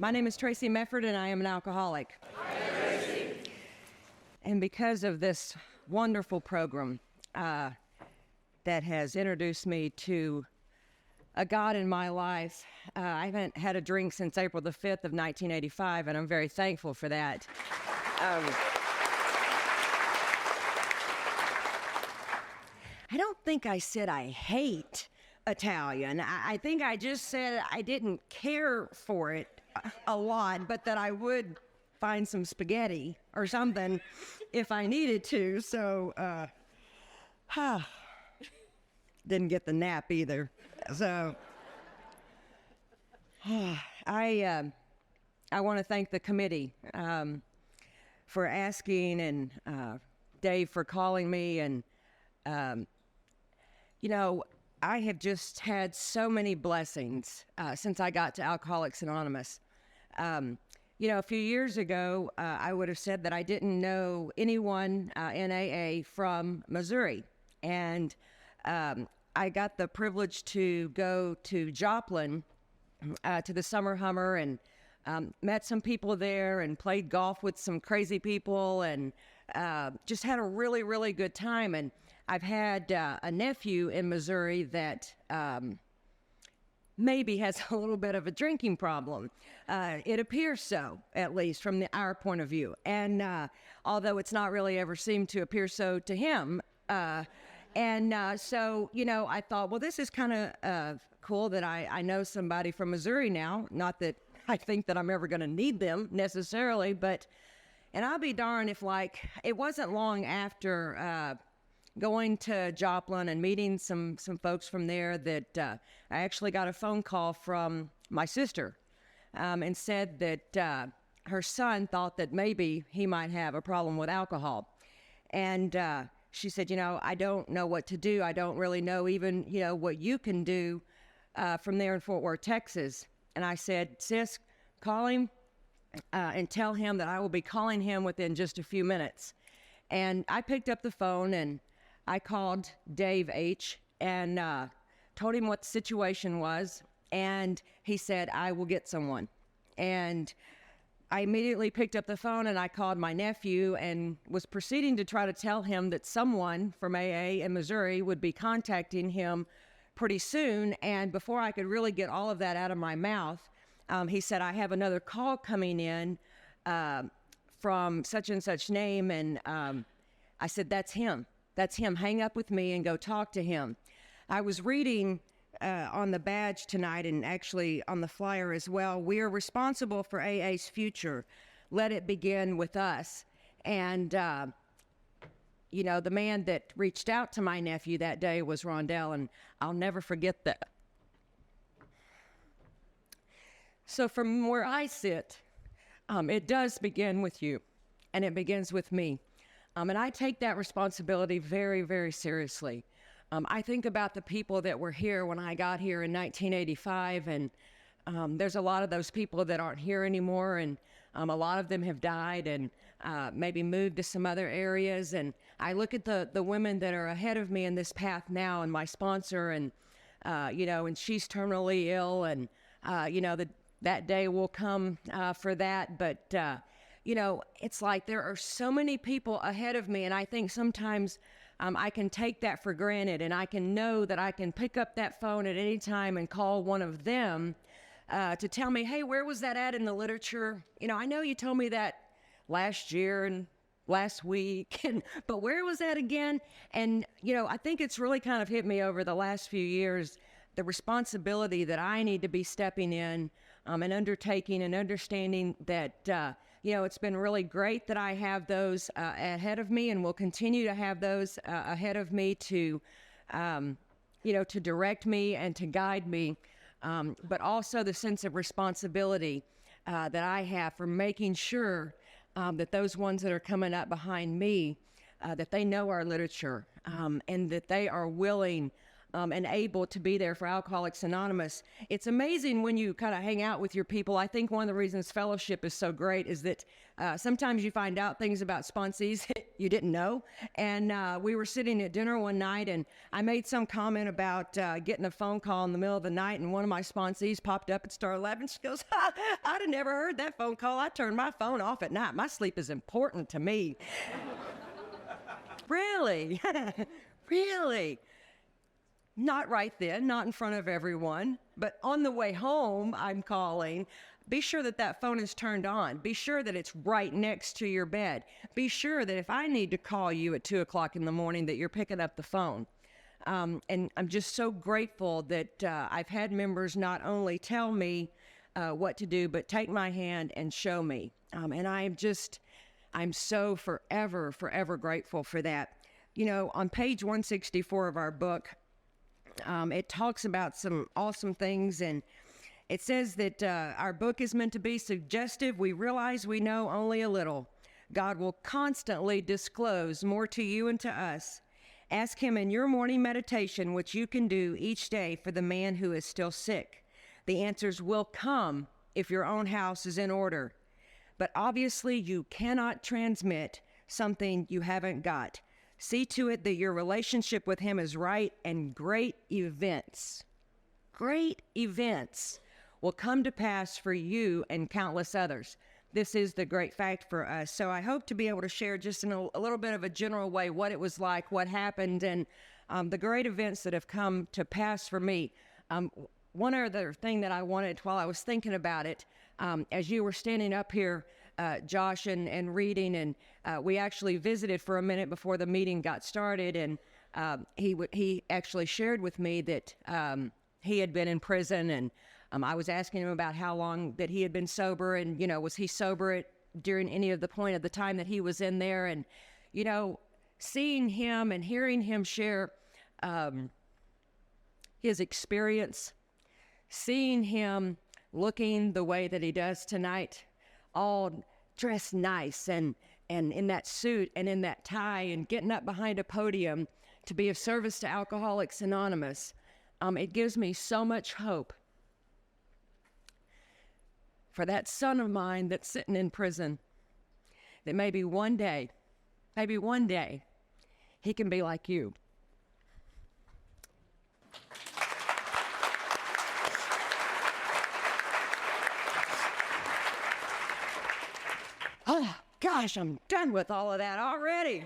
My name is Traci Mefford, and I am an alcoholic. And because of this wonderful program that has introduced me to a God in my life, I haven't had a drink since April the 5th of 1985, and I'm very thankful for that. I don't think I said I hate Italian. I think I just said I didn't care for it a lot, but that I would find some spaghetti or something if I needed to. So, didn't get the nap either. So, I want to thank the committee for asking, and Dave for calling me, and I have just had so many blessings since I got to Alcoholics Anonymous. A few years ago, I would have said that I didn't know anyone in AA from Missouri. And I got the privilege to go to Joplin to the Summer Hummer, and met some people there and played golf with some crazy people, and just had a really, really good time. And I've had a nephew in Missouri that maybe has a little bit of a drinking problem. It appears so, at least from our point of view. And although it's not really ever seemed to appear so to him. So, I thought, well, this is kind of cool that I know somebody from Missouri now. Not that I think that I'm ever going to need them necessarily, and I'll be darned if, it wasn't long after going to Joplin and meeting some folks from there that I actually got a phone call from my sister and said that her son thought that maybe he might have a problem with alcohol. And she said, I don't know what to do. I don't really know even, what you can do from there in Fort Worth, Texas. And I said, sis, call him and tell him that I will be calling him within just a few minutes. And I picked up the phone and I called Dave H. and told him what the situation was. And he said, I will get someone. And I immediately picked up the phone and I called my nephew and was proceeding to try to tell him that someone from AA in Missouri would be contacting him pretty soon. And before I could really get all of that out of my mouth, he said, I have another call coming in from such and such name. And I said, that's him. That's him. Hang up with me and go talk to him. I was reading on the badge tonight, and actually on the flyer as well, we are responsible for AA's future. Let it begin with us. And, the man that reached out to my nephew that day was Rondell, and I'll never forget that. So from where I sit, it does begin with you, and it begins with me. And I take that responsibility very, very seriously. I think about the people that were here when I got here in 1985, and there's a lot of those people that aren't here anymore, and a lot of them have died and maybe moved to some other areas. And I look at the women that are ahead of me in this path now, and my sponsor, and and she's terminally ill, and that day will come for that. But it's like there are so many people ahead of me, and I think sometimes I can take that for granted, and I can know that I can pick up that phone at any time and call one of them to tell me, hey, where was that at in the literature? I know you told me that last year and last week, but where was that again? And, I think it's really kind of hit me over the last few years, the responsibility that I need to be stepping in and undertaking and understanding that, it's been really great that I have those ahead of me, and will continue to have those ahead of me to direct me and to guide me, but also the sense of responsibility that I have for making sure that those ones that are coming up behind me, that they know our literature, and that they are willing and able to be there for Alcoholics Anonymous. It's amazing when you kind of hang out with your people. I think one of the reasons fellowship is so great is that sometimes you find out things about sponsees you didn't know. And we were sitting at dinner one night, and I made some comment about getting a phone call in the middle of the night, and one of my sponsees popped up and started laughing. She goes, I'd have never heard that phone call. I turn my phone off at night. My sleep is important to me. Really? Really? Not right then, not in front of everyone, but on the way home, I'm calling. Be sure that that phone is turned on. Be sure that it's right next to your bed. Be sure that if I need to call you at 2 o'clock in the morning, that you're picking up the phone. And I'm just so grateful that I've had members not only tell me what to do, but take my hand and show me. And I'm so forever, forever grateful for that. You know, on page 164 of our book, it talks about some awesome things, and it says that our book is meant to be suggestive. We realize we know only a little. God will constantly disclose more to you and to us. Ask him in your morning meditation what you can do each day for the man who is still sick. The answers will come if your own house is in order. But obviously you cannot transmit something you haven't got. See to it that your relationship with him is right, and great events will come to pass for you and countless others. This is the great fact for us. So I hope to be able to share just in a little bit of a general way what it was like, what happened, and the great events that have come to pass for me. One other thing that I wanted while I was thinking about it, as you were standing up here, Josh, and reading, and we actually visited for a minute before the meeting got started, and he actually shared with me that he had been in prison, and I was asking him about how long that he had been sober, and, you know, was he sober during any of the point of the time that he was in there, and, you know, seeing him and hearing him share his experience, seeing him looking the way that he does tonight, all dressed nice and in that suit and in that tie and getting up behind a podium to be of service to Alcoholics Anonymous, it gives me so much hope for that son of mine that's sitting in prison, that maybe one day, he can be like you. Oh, gosh, I'm done with all of that already.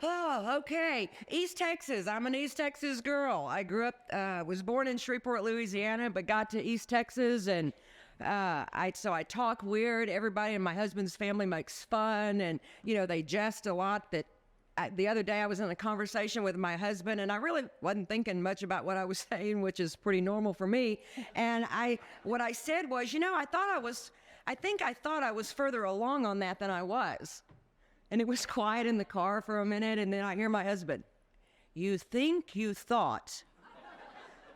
Oh, okay. East Texas. I'm an East Texas girl. I grew up, was born in Shreveport, Louisiana, but got to East Texas, and so I talk weird. Everybody in my husband's family makes fun, and, you know, they jest a lot. The other day I was in a conversation with my husband, and I really wasn't thinking much about what I was saying, which is pretty normal for me. And what I said was, you know, I think I thought I was further along on that than I was. And it was quiet in the car for a minute, and then I hear my husband, "You think you thought.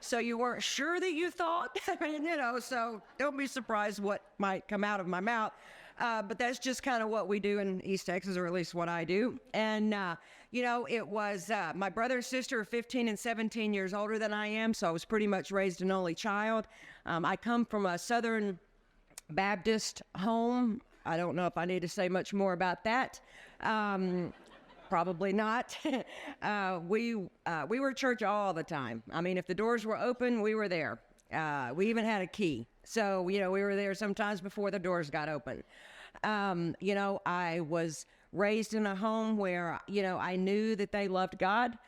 So you weren't sure that you thought?" I mean, you know, so don't be surprised what might come out of my mouth. But that's just kind of what we do in East Texas, or at least what I do. And, you know, it was my brother and sister are 15 and 17 years older than I am, so I was pretty much raised an only child. I come from a Southern Baptist home. I don't know if I need to say much more about that. Probably not. We were at church all the time. I mean, if the doors were open, we were there. We even had a key. So, you know, we were there sometimes before the doors got open. You know, I was raised in a home where, you know, I knew that they loved God.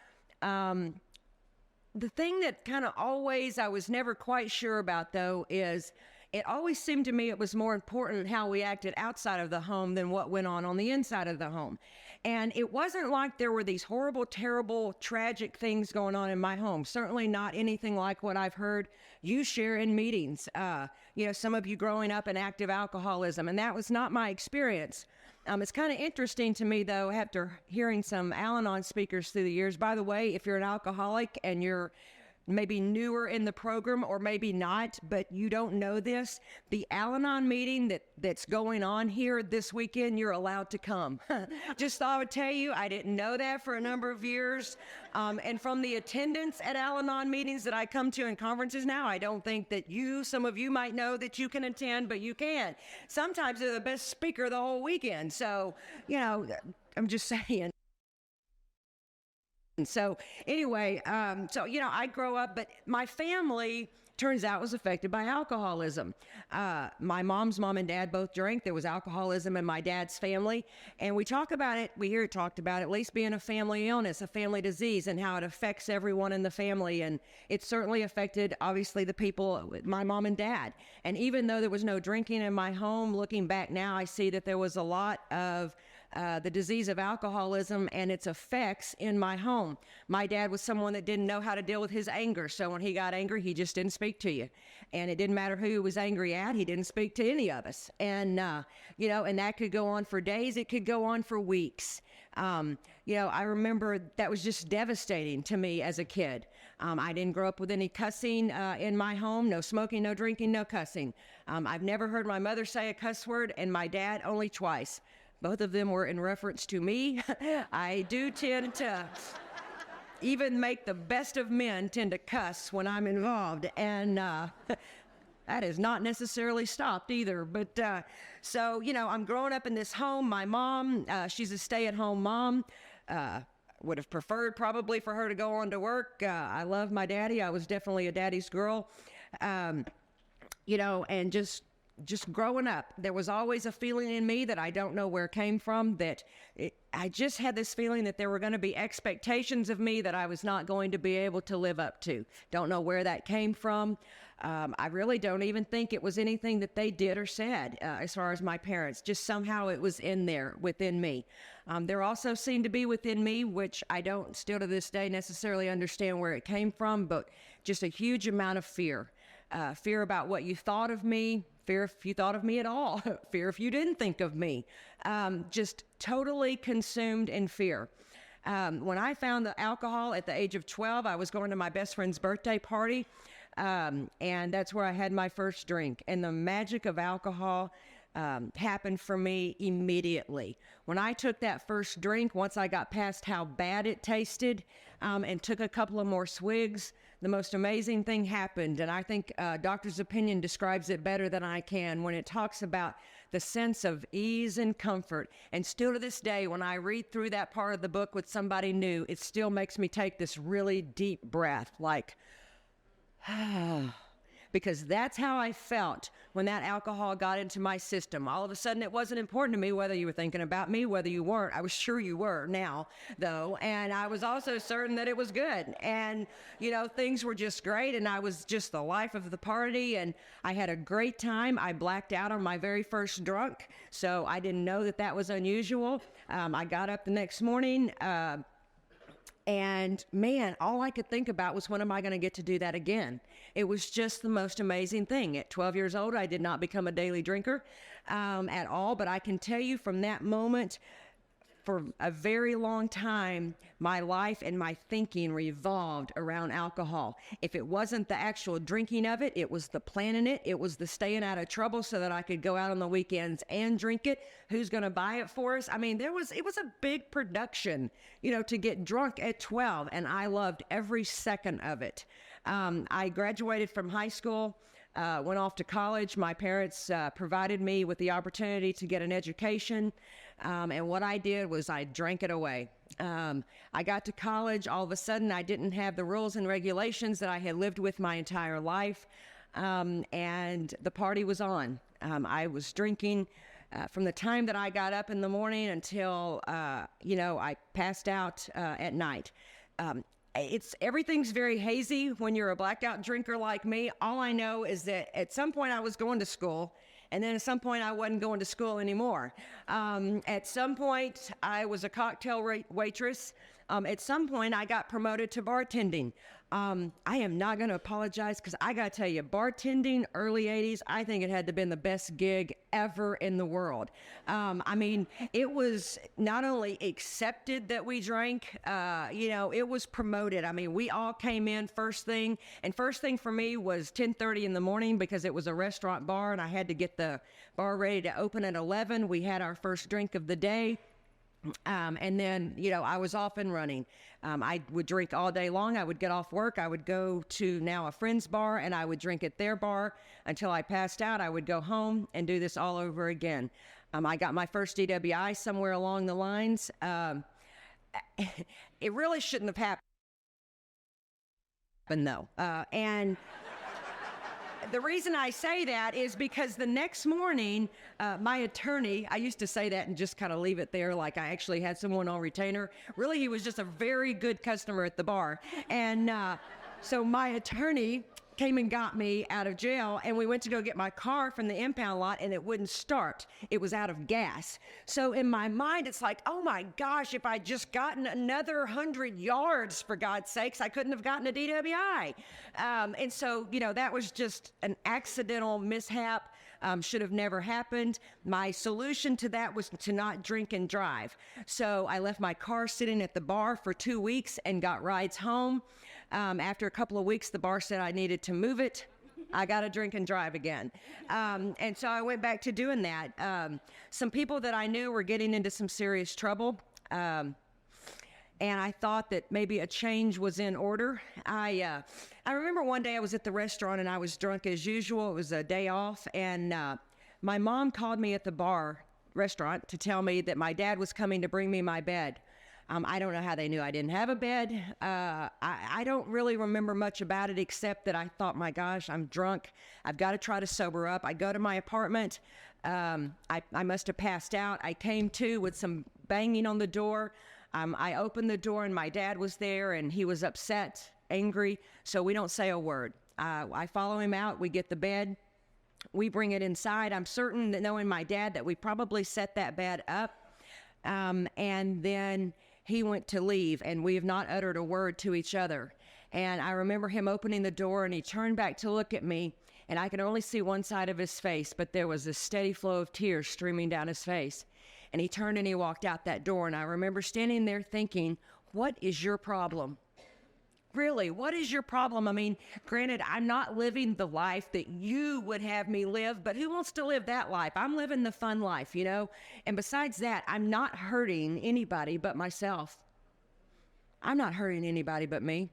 The thing that kind of always I was never quite sure about, though, is it always seemed to me it was more important how we acted outside of the home than what went on the inside of the home. And it wasn't like there were these horrible, terrible, tragic things going on in my home. Certainly not anything like what I've heard you share in meetings. You know, some of you growing up in active alcoholism, and that was not my experience. It's kind of interesting to me, though, after hearing some Al-Anon speakers through the years. By the way, if you're an alcoholic and you're maybe newer in the program or maybe not, but you don't know this. The Al-Anon meeting that's going on here this weekend, you're allowed to come. Just thought I would tell you, I didn't know that for a number of years. And from the attendance at Al-Anon meetings that I come to in conferences now, I don't think that some of you might know that you can attend, but you can. Sometimes they're the best speaker the whole weekend. So, I'm just saying. And so anyway, I grow up, but my family turns out was affected by alcoholism. My mom's mom and dad both drank. There was alcoholism in my dad's family. And we hear it talked about at least being a family illness, a family disease, and how it affects everyone in the family. And it certainly affected, obviously, the people, my mom and dad. And even though there was no drinking in my home, looking back now, I see that there was a lot of the disease of alcoholism and its effects in my home. My dad was someone that didn't know how to deal with his anger. So when he got angry, he just didn't speak to you. And it didn't matter who he was angry at. He didn't speak to any of us. And, and that could go on for days. It could go on for weeks. I remember that was just devastating to me as a kid. I didn't grow up with any cussing in my home, no smoking, no drinking, no cussing. I've never heard my mother say a cuss word, and my dad only twice. Both of them were in reference to me. I do tend to, even make the best of men tend to cuss when I'm involved. And that has not necessarily stopped either. But I'm growing up in this home. My mom, she's a stay-at-home mom. Would have preferred probably for her to go on to work. I love my daddy. I was definitely a daddy's girl. And just growing up, there was always a feeling in me that I don't know where it came from, I just had this feeling that there were going to be expectations of me that I was not going to be able to live up to. Don't know where that came from. I really don't even think it was anything that they did or said as far as my parents. Just somehow it was in there within me. There also seemed to be within me, which I don't still to this day necessarily understand where it came from, but just a huge amount of fear. Fear about what you thought of me, fear if you thought of me at all, fear if you didn't think of me, just totally consumed in fear. When I found the alcohol at the age of 12, I was going to my best friend's birthday party, and that's where I had my first drink. And the magic of alcohol happened for me immediately. When I took that first drink, once I got past how bad it tasted and took a couple of more swigs, the most amazing thing happened. And I think Doctor's Opinion describes it better than I can when it talks about the sense of ease and comfort. And still to this day, when I read through that part of the book with somebody new, it still makes me take this really deep breath, like, because that's how I felt when that alcohol got into my system. All of a sudden, it wasn't important to me whether you were thinking about me, whether you weren't. I was sure you were now, though. And I was also certain that it was good. And, things were just great. And I was just the life of the party. And I had a great time. I blacked out on my very first drunk. So I didn't know that was unusual. I got up the next morning. And man, all I could think about was, when am I going to get to do that again? It was just the most amazing thing. At 12 years old, I did not become a daily drinker at all. But I can tell you from that moment, for a very long time, my life and my thinking revolved around alcohol. If it wasn't the actual drinking of it, it was the planning it. It was the staying out of trouble so that I could go out on the weekends and drink it. Who's going to buy it for us? I mean, it was a big production, to get drunk at 12, and I loved every second of it. I graduated from high school, went off to college. My parents provided me with the opportunity to get an education. And what I did was I drank it away. I got to college. All of a sudden, I didn't have the rules and regulations that I had lived with my entire life. And the party was on. I was drinking from the time that I got up in the morning until, I passed out at night. Everything's very hazy when you're a blackout drinker like me. All I know is that at some point I was going to school, and then at some point I wasn't going to school anymore. At some point I was a cocktail waitress. At some point, I got promoted to bartending. I am not going to apologize because I got to tell you, bartending, early 80s, I think it had to have been the best gig ever in the world. I mean, it was not only accepted that we drank, it was promoted. I mean, we all came in first thing, and first thing for me was 10:30 in the morning because it was a restaurant bar and I had to get the bar ready to open at 11. We had our first drink of the day. And then, I was off and running. I would drink all day long. I would get off work. I would go to now a friend's bar and I would drink at their bar until I passed out. I would go home and do this all over again. I got my first DWI somewhere along the lines. It really shouldn't have happened though. And the reason I say that is because the next morning, my attorney, I used to say that and just kind of leave it there like I actually had someone on retainer. Really, he was just a very good customer at the bar. And so my attorney came and got me out of jail, and we went to go get my car from the impound lot, and it wouldn't start. It was out of gas. So in my mind, it's like, oh my gosh, if I'd just gotten another 100 yards, for God's sakes, I couldn't have gotten a DWI. And so, that was just an accidental mishap. Should have never happened. My solution to that was to not drink and drive. So I left my car sitting at the bar for 2 weeks and got rides home. After a couple of weeks, the bar said I needed to move it. I got to drink and drive again. And so I went back to doing that. Some people that I knew were getting into some serious trouble. And I thought that maybe a change was in order. I remember one day I was at the restaurant and I was drunk as usual. It was a day off, and my mom called me at the restaurant to tell me that my dad was coming to bring me my bed. I don't know how they knew I didn't have a bed. I don't really remember much about it except that I thought, my gosh, I'm drunk. I've got to try to sober up. I go to my apartment. I must have passed out. I came to with some banging on the door. I opened the door and my dad was there and he was upset, angry, so we don't say a word. I follow him out. We get the bed. We bring it inside. I'm certain that knowing my dad that we probably set that bed up. And then he went to leave and we have not uttered a word to each other. And I remember him opening the door and he turned back to look at me and I could only see one side of his face, but there was a steady flow of tears streaming down his face. And he turned and he walked out that door. And I remember standing there thinking, what is your problem? Really, what is your problem? I mean, granted, I'm not living the life that you would have me live, but who wants to live that life? I'm living the fun life, And besides that, I'm not hurting anybody but myself. I'm not hurting anybody but me.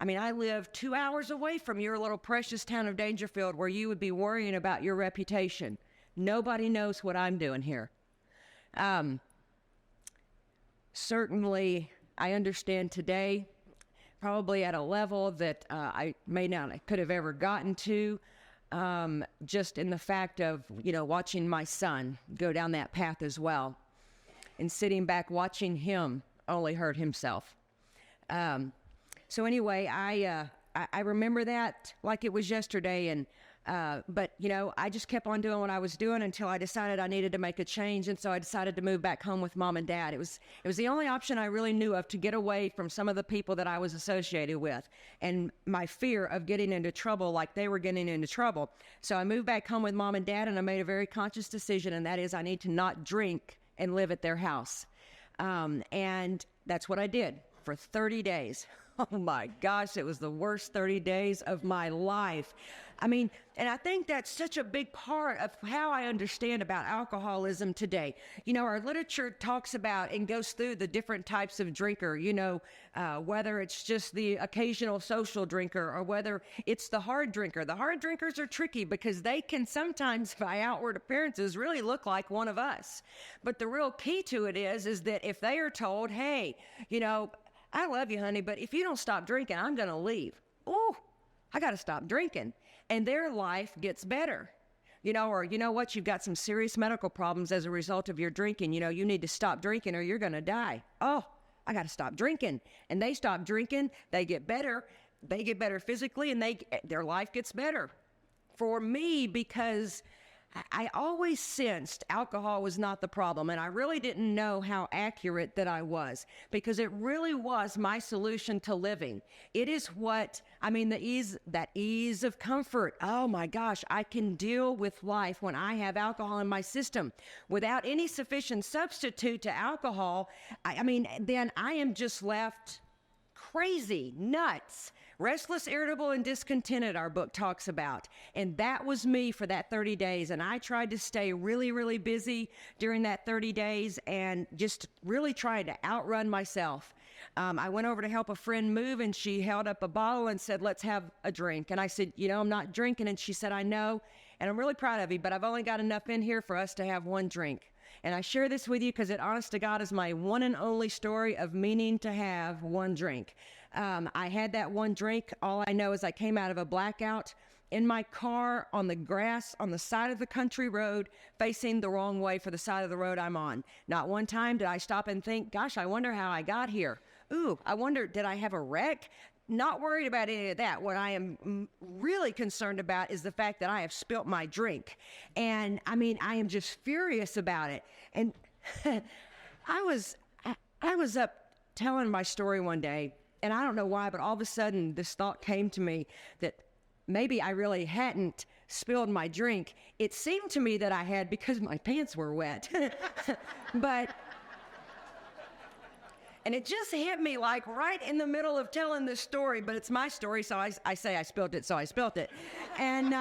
I mean, I live 2 hours away from your little precious town of Dangerfield where you would be worrying about your reputation. Nobody knows what I'm doing here. Certainly, I understand today, probably at a level that I could have ever gotten to, just in the fact of, watching my son go down that path as well and sitting back watching him only hurt himself. So anyway, I remember that like it was yesterday, but I just kept on doing what I was doing until I decided I needed to make a change, and so I decided to move back home with Mom and Dad. It was the only option I really knew of to get away from some of the people that I was associated with and my fear of getting into trouble like they were getting into trouble. So I moved back home with Mom and Dad, and I made a very conscious decision, and that is I need to not drink and live at their house. And that's what I did for 30 days. Oh my gosh, it was the worst 30 days of my life. I mean, and I think that's such a big part of how I understand about alcoholism today. Our literature talks about and goes through the different types of drinker, whether it's just the occasional social drinker or whether it's the hard drinker. The hard drinkers are tricky because they can sometimes, by outward appearances, really look like one of us. But the real key to it is that if they are told, hey, I love you, honey, but if you don't stop drinking, I'm going to leave. Oh, I got to stop drinking. And their life gets better. Or what, you've got some serious medical problems as a result of your drinking. You need to stop drinking or you're going to die. Oh, I got to stop drinking. And they stop drinking, they get better. They get better physically and their life gets better. For me, because I always sensed alcohol was not the problem, and I really didn't know how accurate that I was, because it really was my solution to living. It is what, I mean, that ease of comfort. Oh my gosh, I can deal with life when I have alcohol in my system. Without any sufficient substitute to alcohol, I mean, then I am just left crazy, nuts, restless, irritable, and discontented, our book talks about. And that was me for that 30 days. And I tried to stay really, really busy during that 30 days and just really tried to outrun myself. I went over to help a friend move, and she held up a bottle and said, let's have a drink. And I said, I'm not drinking. And she said, I know, and I'm really proud of you, but I've only got enough in here for us to have one drink. And I share this with you because it, honest to God, is my one and only story of meaning to have one drink. I had that one drink. All I know is I came out of a blackout in my car on the grass on the side of the country road, facing the wrong way for the side of the road I'm on. Not one time did I stop and think, gosh, I wonder how I got here. Ooh, I wonder, did I have a wreck? Not worried about any of that. What I am really concerned about is the fact that I have spilt my drink. And I mean, I am just furious about it. And I was up telling my story one day, and I don't know why, but all of a sudden this thought came to me that maybe I really hadn't spilled my drink. It seemed to me that I had, because my pants were wet. And it just hit me like right in the middle of telling this story, but it's my story, so I say I spilled it, so I spilled it. And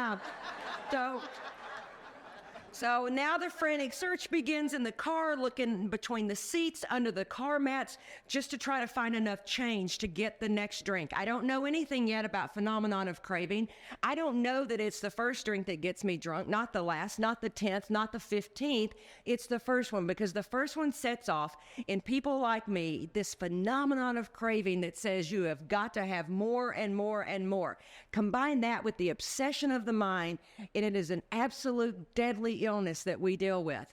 so now the frantic search begins in the car, looking between the seats, under the car mats, just to try to find enough change to get the next drink. I don't know anything yet about phenomenon of craving. I don't know that it's the first drink that gets me drunk, not the last, not the 10th, not the 15th. It's the first one, because the first one sets off in people like me this phenomenon of craving that says you have got to have more and more and more. Combine that with the obsession of the mind, and it is an absolute deadly illness that we deal with.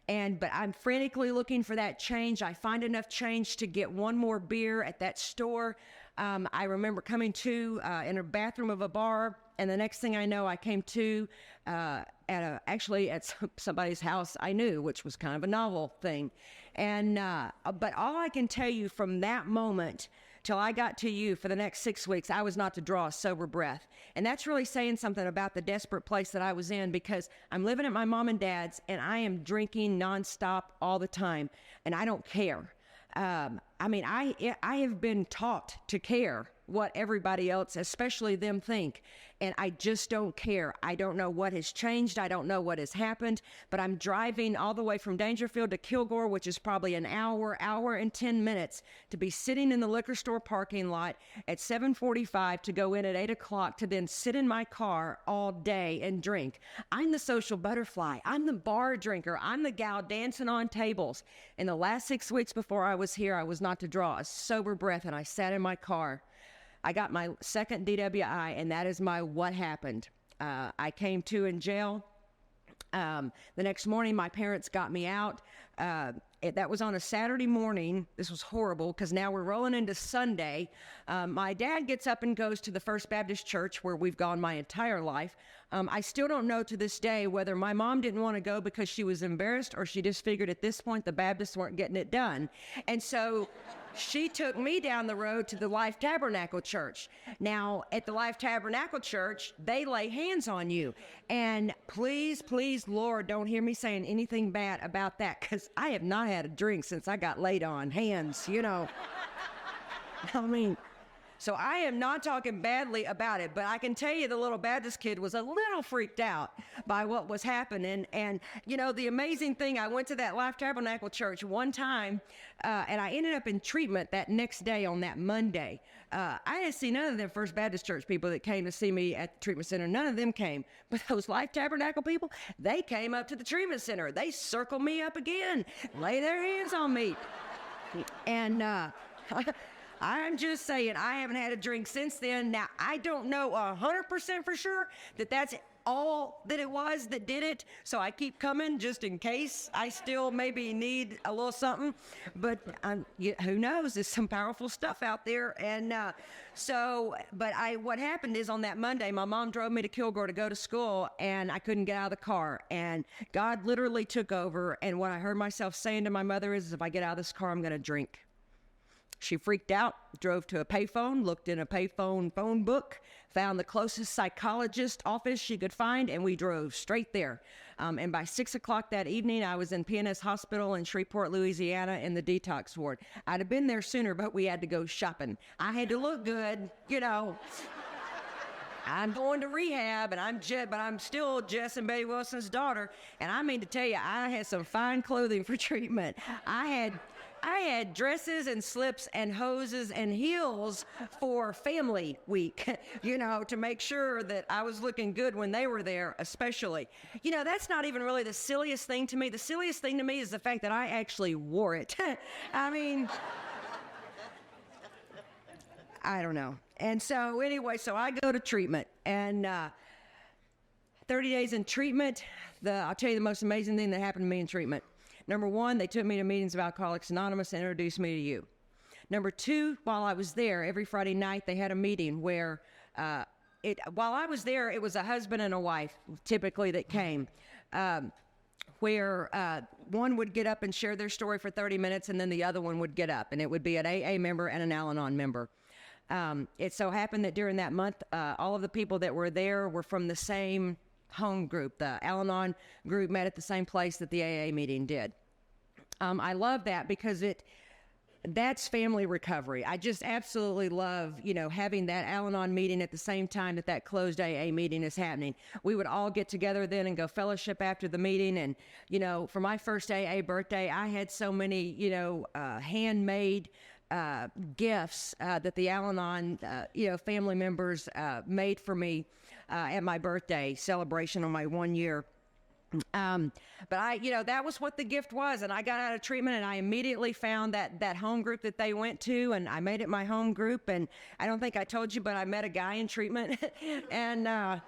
But I'm frantically looking for that change. I find enough change to get one more beer at that store. I remember coming to in a bathroom of a bar, and the next thing I know, I came to actually at somebody's house I knew, which was kind of a novel thing. But all I can tell you from that moment till I got to you for the next 6 weeks, I was not to draw a sober breath. And that's really saying something about the desperate place that I was in, because I'm living at my mom and dad's, and I am drinking nonstop all the time, and I don't care. I mean, I have been taught to care what everybody else, especially them, think. And I just don't care. I don't know what has changed. I don't know what has happened. But I'm driving all the way from Dangerfield to Kilgore, which is probably an hour and 10 minutes, to be sitting in the liquor store parking lot at 7:45 to go in at 8 o'clock to then sit in my car all day and drink. I'm the social butterfly. I'm the bar drinker. I'm the gal dancing on tables. In the last 6 weeks before I was here, I was not to draw a sober breath, and I sat in my car. I got my second DWI, and that is my what happened. I came to in jail. The next morning, my parents got me out. That was on a Saturday morning. This was horrible, because now we're rolling into Sunday. My dad gets up and goes to the First Baptist Church, where we've gone my entire life. I still don't know to this day whether my mom didn't want to go because she was embarrassed, or she just figured at this point the Baptists weren't getting it done. And so she took me down the road to the Life Tabernacle Church. Now, at the Life Tabernacle Church, they lay hands on you. And please, please, Lord, don't hear me saying anything bad about that, because I have not had a drink since I got laid on hands, I mean, so I am not talking badly about it, but I can tell you the little Baptist kid was a little freaked out by what was happening. And, the amazing thing, I went to that Life Tabernacle Church one time, and I ended up in treatment that next day on that Monday. I didn't see none of them First Baptist Church people that came to see me at the treatment center. None of them came. But those Life Tabernacle people, they came up to the treatment center. They circled me up again, lay their hands on me. And I'm just saying, I haven't had a drink since then. Now, I don't know 100% for sure that that's all that it was that did it. So I keep coming just in case I still maybe need a little something. But who knows? There's some powerful stuff out there. And what happened is on that Monday, my mom drove me to Kilgore to go to school, and I couldn't get out of the car. And God literally took over. And what I heard myself saying to my mother is, if I get out of this car, I'm going to drink. She freaked out, drove to a payphone, looked in a payphone phone book, found the closest psychologist office she could find, and we drove straight there. And by 6 o'clock that evening, I was in PNS Hospital in Shreveport, Louisiana, in the detox ward. I'd have been there sooner, but we had to go shopping. I had to look good, I'm going to rehab, and but I'm still Jess and Betty Wilson's daughter. And I mean to tell you, I had some fine clothing for treatment. I had dresses and slips and hoses and heels for family week, to make sure that I was looking good when they were there, especially. That's not even really the silliest thing to me. The silliest thing to me is the fact that I actually wore it. I mean, I don't know. And so anyway, I go to treatment, and 30 days in treatment, I'll tell you the most amazing thing that happened to me in treatment. Number one, they took me to meetings of Alcoholics Anonymous and introduced me to you. Number two, while I was there, every Friday night they had a meeting where, while I was there, it was a husband and a wife typically that came, where one would get up and share their story for 30 minutes, and then the other one would get up, and it would be an AA member and an Al-Anon member. It so happened that during that month, all of the people that were there were from the same home group. The Al-Anon group met at the same place that the AA meeting did. I love that because that's family recovery. I just absolutely love, having that Al-Anon meeting at the same time that closed AA meeting is happening. We would all get together then and go fellowship after the meeting. And, for my first AA birthday, I had so many, handmade gifts that the Al-Anon, family members made for me at my birthday celebration on my 1 year. But that was what the gift was. And I got out of treatment, and I immediately found that home group that they went to, and I made it my home group. And I don't think I told you, but I met a guy in treatment and,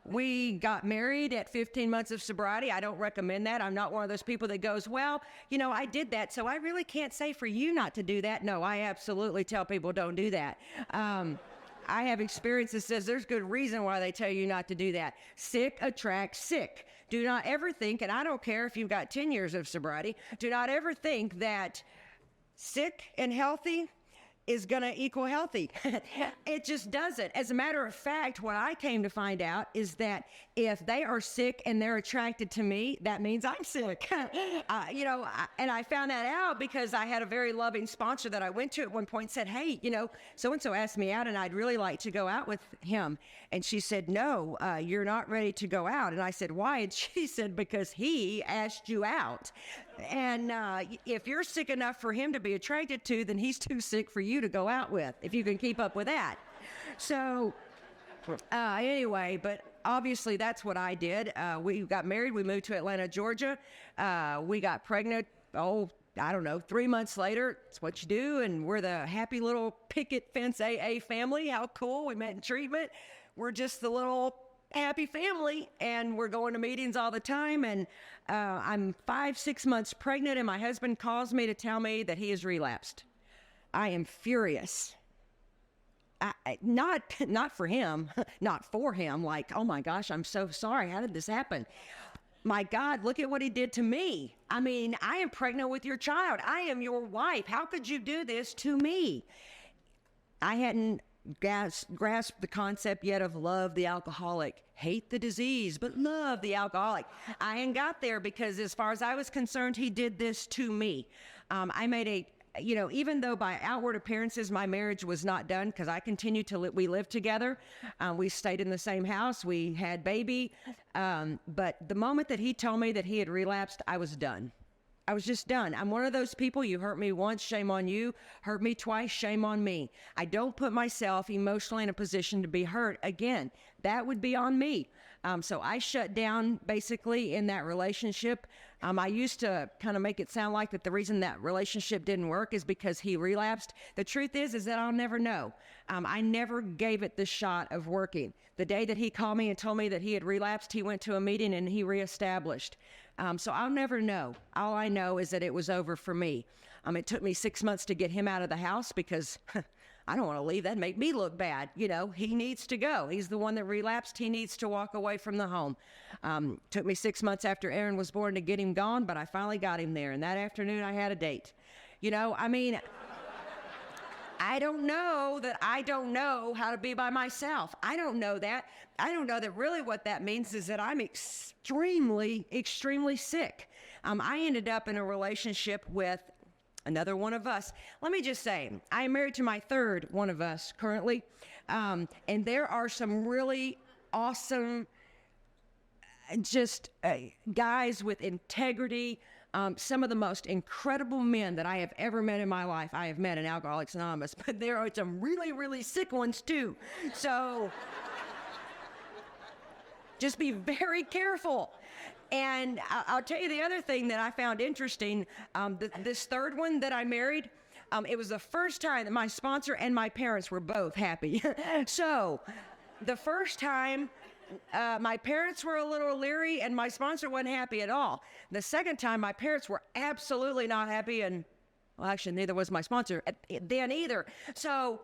we got married at 15 months of sobriety. I don't recommend that. I'm not one of those people that goes, well, I did that, so I really can't say for you not to do that. No, I absolutely tell people don't do that. I have experience that says there's good reason why they tell you not to do that. Sick attracts sick. Do not ever think, and I don't care if you've got 10 years of sobriety, do not ever think that sick and healthy is going to equal healthy. It just doesn't. As a matter of fact, what I came to find out is that if they are sick and they're attracted to me, that means I'm sick. And I found that out because I had a very loving sponsor that I went to at one point and said, hey, so-and-so asked me out and I'd really like to go out with him. And she said, no, you're not ready to go out. And I said, why? And she said, because he asked you out. And if you're sick enough for him to be attracted to, then he's too sick for you to go out with, if you can keep up with that. So anyway, but obviously that's what I did. We got married. We moved to Atlanta, Georgia. We got pregnant, 3 months later. It's what you do. And we're the happy little picket fence AA family. How cool. We met in treatment. We're just the little happy family, and we're going to meetings all the time. And I'm 5-6 months pregnant, and my husband calls me to tell me that he has relapsed. I am furious. Not for him, not for him. Like, oh my gosh, I'm so sorry. How did this happen? My God, look at what he did to me. I mean, I am pregnant with your child. I am your wife. How could you do this to me? I hadn't grasped the concept yet of love the alcoholic. Hate the disease, but love the alcoholic. I ain't got there because as far as I was concerned, he did this to me. I made even though by outward appearances my marriage was not done, because I continued to we lived together. We stayed in the same house. We had baby. But the moment that he told me that he had relapsed, I was done. I was just done. I'm one of those people, you hurt me once, shame on you. Hurt me twice, shame on me. I don't put myself emotionally in a position to be hurt again. That would be on me. So I shut down basically in that relationship. I used to kind of make it sound like that the reason that relationship didn't work is because he relapsed. The truth is that I'll never know. I never gave it the shot of working. The day that he called me and told me that he had relapsed, he went to a meeting and he reestablished. So I'll never know. All I know is that it was over for me. It took me 6 months to get him out of the house because I don't want to leave. That'd make me look bad. You know, he needs to go. He's the one that relapsed. He needs to walk away from the home. Took me 6 months after Aaron was born to get him gone, but I finally got him there. And that afternoon I had a date. You know, I mean, I don't know that I don't know how to be by myself. I don't know that. I don't know that really what that means is that I'm extremely, extremely sick. I ended up in a relationship with another one of us. Let me just say, I am married to my third one of us currently, and there are some really awesome, guys with integrity, some of the most incredible men that I have ever met in my life. I have met in Alcoholics Anonymous, but there are some really, really sick ones too. So just be very careful. And I'll tell you the other thing that I found interesting, this third one that I married, it was the first time that my sponsor and my parents were both happy. So the first time, my parents were a little leery and my sponsor wasn't happy at all. The second time, my parents were absolutely not happy, and well, actually neither was my sponsor then either. So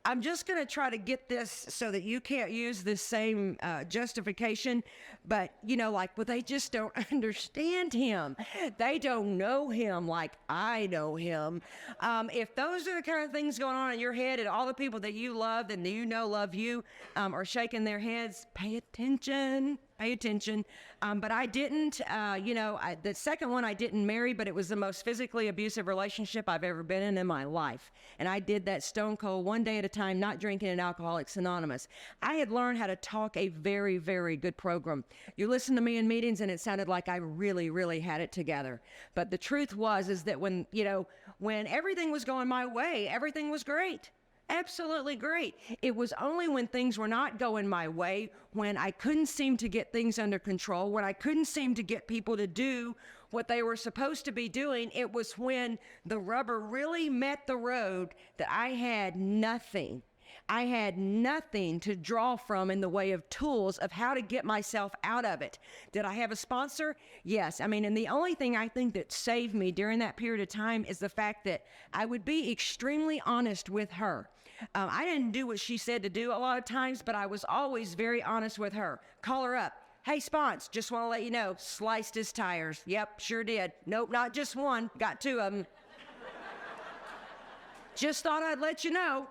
I'm just going to try to get this so that you can't use this same justification, but you know, but they just don't understand him. They don't know him like I know him. If those are the kind of things going on in your head and all the people that you love and that you know love you are shaking their heads, pay attention. Pay attention. But I didn't, the second one I didn't marry, but it was the most physically abusive relationship I've ever been in my life. And I did that stone cold, one day at a time, not drinking in Alcoholics Anonymous. I had learned how to talk a very, very good program. You listen to me in meetings and it sounded like I really, really had it together. But the truth is that when everything was going my way, everything was great. Absolutely great. It was only when things were not going my way, when I couldn't seem to get things under control, when I couldn't seem to get people to do what they were supposed to be doing, it was when the rubber really met the road that I had nothing. I had nothing to draw from in the way of tools of how to get myself out of it. Did I have a sponsor? Yes. And the only thing I think that saved me during that period of time is the fact that I would be extremely honest with her. I didn't do what she said to do a lot of times, but I was always very honest with her. Call her up. Hey, Spons, just want to let you know, sliced his tires. Yep, sure did. Nope, not just one. Got two of them. Just thought I'd let you know.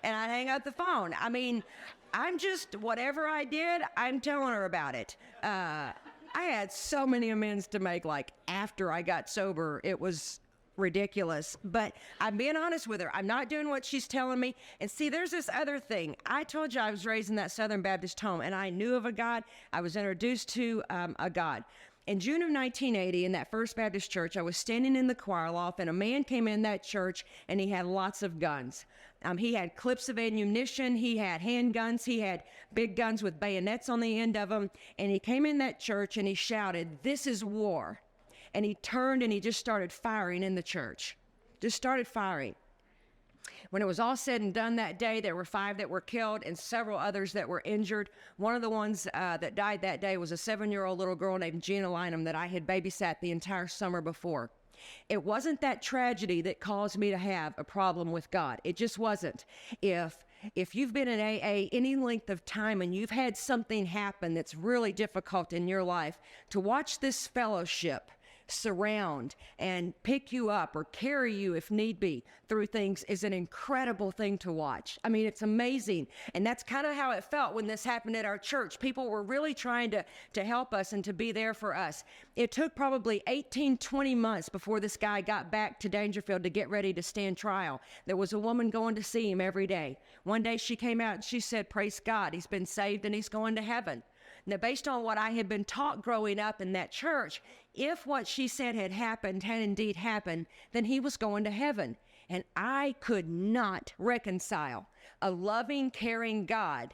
And I'd hang up the phone. I'm just, whatever I did, I'm telling her about it. I had so many amends to make, after I got sober. It was ridiculous. But I'm being honest with her. I'm not doing what she's telling me. And see, there's this other thing. I told you I was raised in that Southern Baptist home, and I knew of a God. I was introduced to a God. In June of 1980, in that First Baptist church, I was standing in the choir loft, and a man came in that church, and he had lots of guns. He had clips of ammunition, he had handguns, he had big guns with bayonets on the end of them, and he came in that church, and he shouted, "This is war." And he turned, and he just started firing in the church. Just started firing. When it was all said and done that day, there were 5 that were killed and several others that were injured. One of the ones that died that day was a 7-year-old little girl named Gina Lynham that I had babysat the entire summer before. It wasn't that tragedy that caused me to have a problem with God. It just wasn't. If you've been in AA any length of time and you've had something happen that's really difficult in your life, to watch this fellowship surround and pick you up or carry you if need be through things is an incredible thing to watch. It's amazing. And that's kind of how it felt when this happened at our church. People were really trying to help us and to be there for us. It took probably 18, 20 months before this guy got back to Dangerfield to get ready to stand trial. There was a woman going to see him every day. One day she came out and she said, "Praise God, he's been saved and he's going to heaven." Now, based on what I had been taught growing up in that church, if what she said had happened, had indeed happened, then he was going to heaven. And I could not reconcile a loving, caring God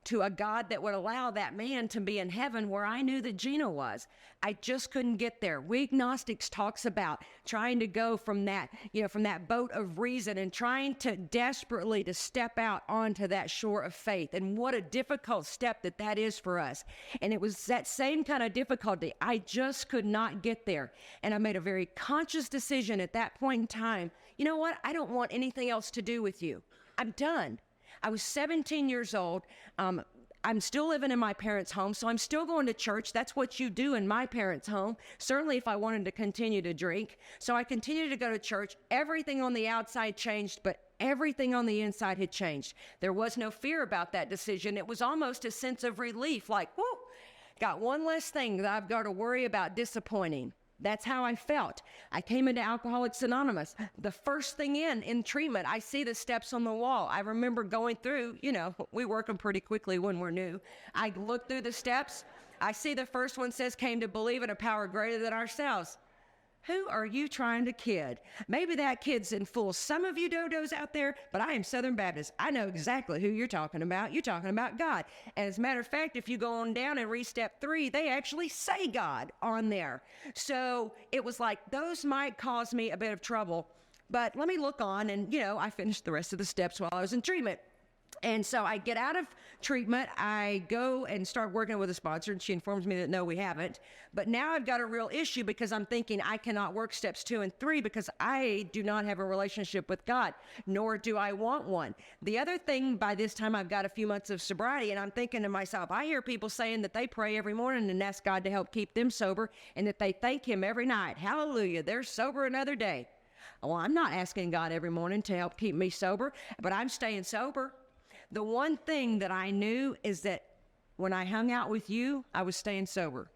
to a God that would allow that man to be in heaven where I knew that Gina was. I just couldn't get there. We agnostics talks about trying to go from that, from that boat of reason and trying to desperately to step out onto that shore of faith. And what a difficult step that is for us. And it was that same kind of difficulty. I just could not get there. And I made a very conscious decision at that point in time. You know what? I don't want anything else to do with you. I'm done. I was 17 years old. I'm still living in my parents' home, so I'm still going to church. That's what you do in my parents' home, certainly if I wanted to continue to drink. So I continued to go to church. Everything on the outside changed, but everything on the inside had changed. There was no fear about that decision. It was almost a sense of relief, like, whoo, got one less thing that I've got to worry about disappointing. That's how I felt. I came into Alcoholics Anonymous. The first thing in treatment, I see the steps on the wall. I remember going through, we work them pretty quickly when we're new. I look through the steps. I see the first one says, came to believe in a power greater than ourselves. Who are you trying to kid? Maybe that kid's in full. Some of you dodos out there, but I am Southern Baptist. I know exactly who you're talking about. You're talking about God. And as a matter of fact, if you go on down and read step 3, they actually say God on there. So it was like those might cause me a bit of trouble. But let me look on and, I finished the rest of the steps while I was in treatment. And so I get out of treatment, I go and start working with a sponsor, and she informs me that no, we haven't. But now I've got a real issue because I'm thinking I cannot work steps 2 and 3 because I do not have a relationship with God, nor do I want one. The other thing, by this time I've got a few months of sobriety, and I'm thinking to myself, I hear people saying that they pray every morning and ask God to help keep them sober, and that they thank him every night. Hallelujah, they're sober another day. Well, I'm not asking God every morning to help keep me sober, but I'm staying sober. The one thing that I knew is that when I hung out with you, I was staying sober.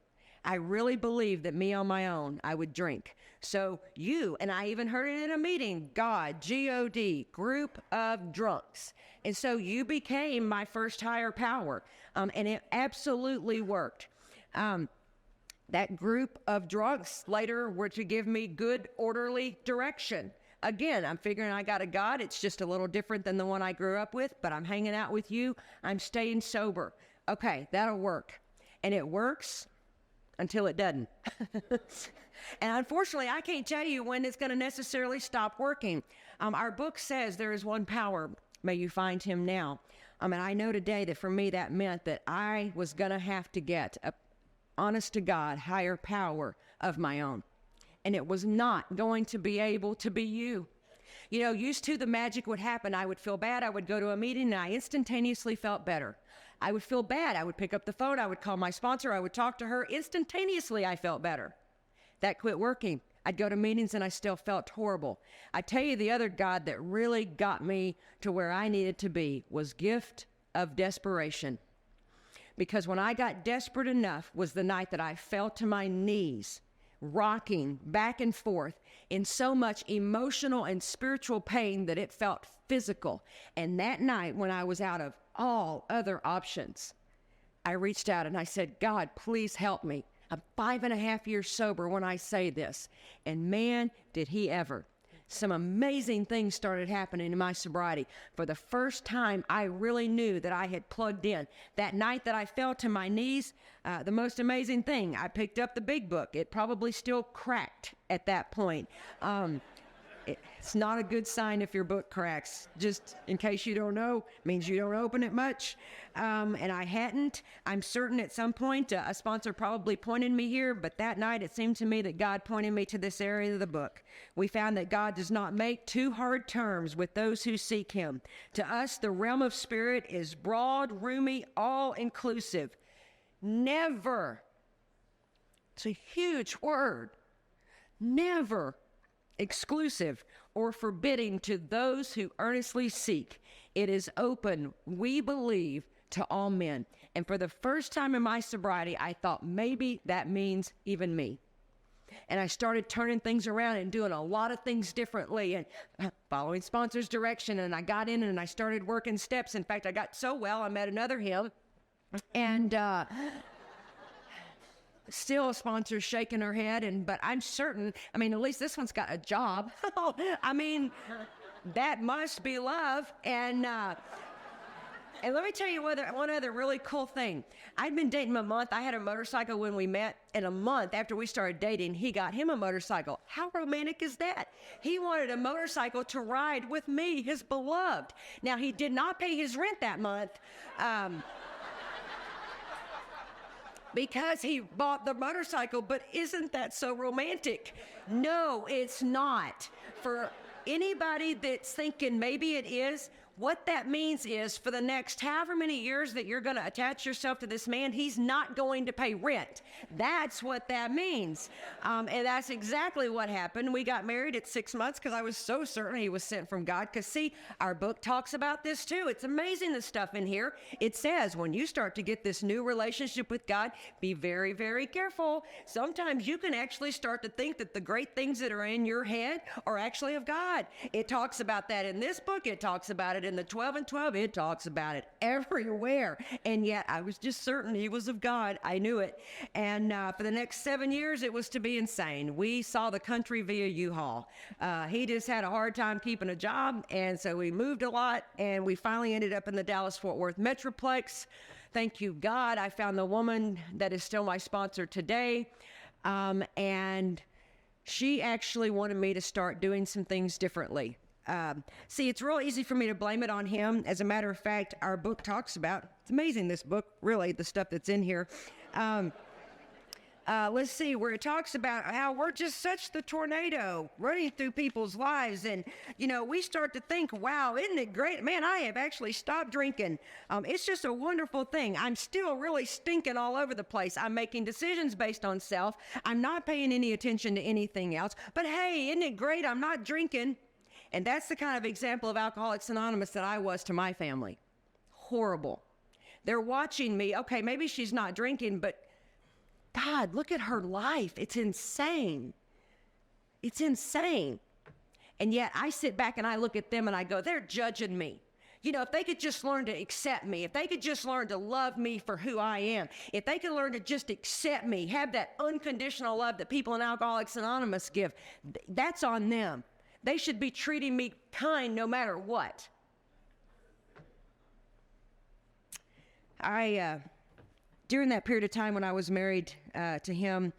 I really believed that me on my own, I would drink. So you, and I even heard it in a meeting, God, G-O-D, group of drunks. And so you became my first higher power. And it absolutely worked. That group of drunks later were to give me good, orderly direction. Again, I'm figuring I got a God. It's just a little different than the one I grew up with, but I'm hanging out with you. I'm staying sober. Okay, that'll work. And it works until it doesn't. And unfortunately, I can't tell you when it's going to necessarily stop working. Our book says there is one power. May you find him now. And I know today that for me that meant that I was going to have to get a honest to God higher power of my own. And it was not going to be able to be you. Used to the magic would happen. I would feel bad. I would go to a meeting and I instantaneously felt better. I would feel bad. I would pick up the phone. I would call my sponsor. I would talk to her. Instantaneously, I felt better. That quit working. I'd go to meetings and I still felt horrible. I tell you, the other God that really got me to where I needed to be was gift of desperation. Because when I got desperate enough was the night that I fell to my knees, rocking back and forth in so much emotional and spiritual pain that it felt physical. And that night, when I was out of all other options, I reached out and I said, God, please help me. I'm 5.5 years sober when I say this. And man, did he ever. Some amazing things started happening in my sobriety. For the first time, I really knew that I had plugged in. That night that I fell to my knees, the most amazing thing, I picked up the big book. It probably still cracked at that point. It's not a good sign if your book cracks. Just in case you don't know, means you don't open it much. And I hadn't. I'm certain at some point a sponsor probably pointed me here, but that night it seemed to me that God pointed me to this area of the book. We found that God does not make too hard terms with those who seek him. To us, the realm of spirit is broad, roomy, all-inclusive. Never. It's a huge word. Never exclusive or forbidding to those who earnestly seek. It is open, we believe, to all men. And for the first time in my sobriety, I thought maybe that means even me. And I started turning things around and doing a lot of things differently and following sponsors' direction. And I got in and I started working steps. In fact, I got so well, I met another him And still a sponsor's shaking her head, but I'm certain, I mean, at least this one's got a job. I mean, that must be love. And let me tell you one other really cool thing. I'd been dating him a month. I had a motorcycle when we met, and a month after we started dating, he got him a motorcycle. How romantic is that? He wanted a motorcycle to ride with me, his beloved. Now, he did not pay his rent that month because he bought the motorcycle, but isn't that so romantic? No, it's not. For anybody that's thinking maybe it is, what that means is for the next however many years that you're going to attach yourself to this man, he's not going to pay rent. That's what that means. And that's exactly what happened. We got married at 6 months because I was so certain he was sent from God. Because see, our book talks about this too. It's amazing, the stuff in here. It says when you start to get this new relationship with God, be very, very careful. Sometimes you can actually start to think that the great things that are in your head are actually of God. It talks about that in this book. It talks about it in the 12 and 12, it talks about it everywhere. And yet I was just certain he was of God. I knew it. And for the next 7 years, it was to be insane. We saw the country via U-Haul. He just had a hard time keeping a job. And so we moved a lot. And we finally ended up in the Dallas-Fort Worth Metroplex. Thank you, God. I found the woman that is still my sponsor today. And she actually wanted me to start doing some things differently. See, it's real easy for me to blame it on him. As a matter of fact, our book talks about, it's amazing, this book, really, the stuff that's in here. Let's see, where it talks about how we're just such the tornado running through people's lives. And, you know, we start to think, wow, isn't it great? Man, I have actually stopped drinking. It's just a wonderful thing. I'm still really stinking all over the place. I'm making decisions based on self. I'm not paying any attention to anything else. But hey, isn't it great? I'm not drinking. And that's the kind of example of Alcoholics Anonymous that I was to my family. Horrible. They're watching me. Okay, maybe she's not drinking, but God, look at her life. It's insane. It's insane. And yet I sit back and I look at them and I go, they're judging me. You know, if they could just learn to accept me, if they could just learn to love me for who I am, if they could learn to just accept me, have that unconditional love that people in Alcoholics Anonymous give, that's on them. They should be treating me kind no matter what. During that period of time when I was married to him,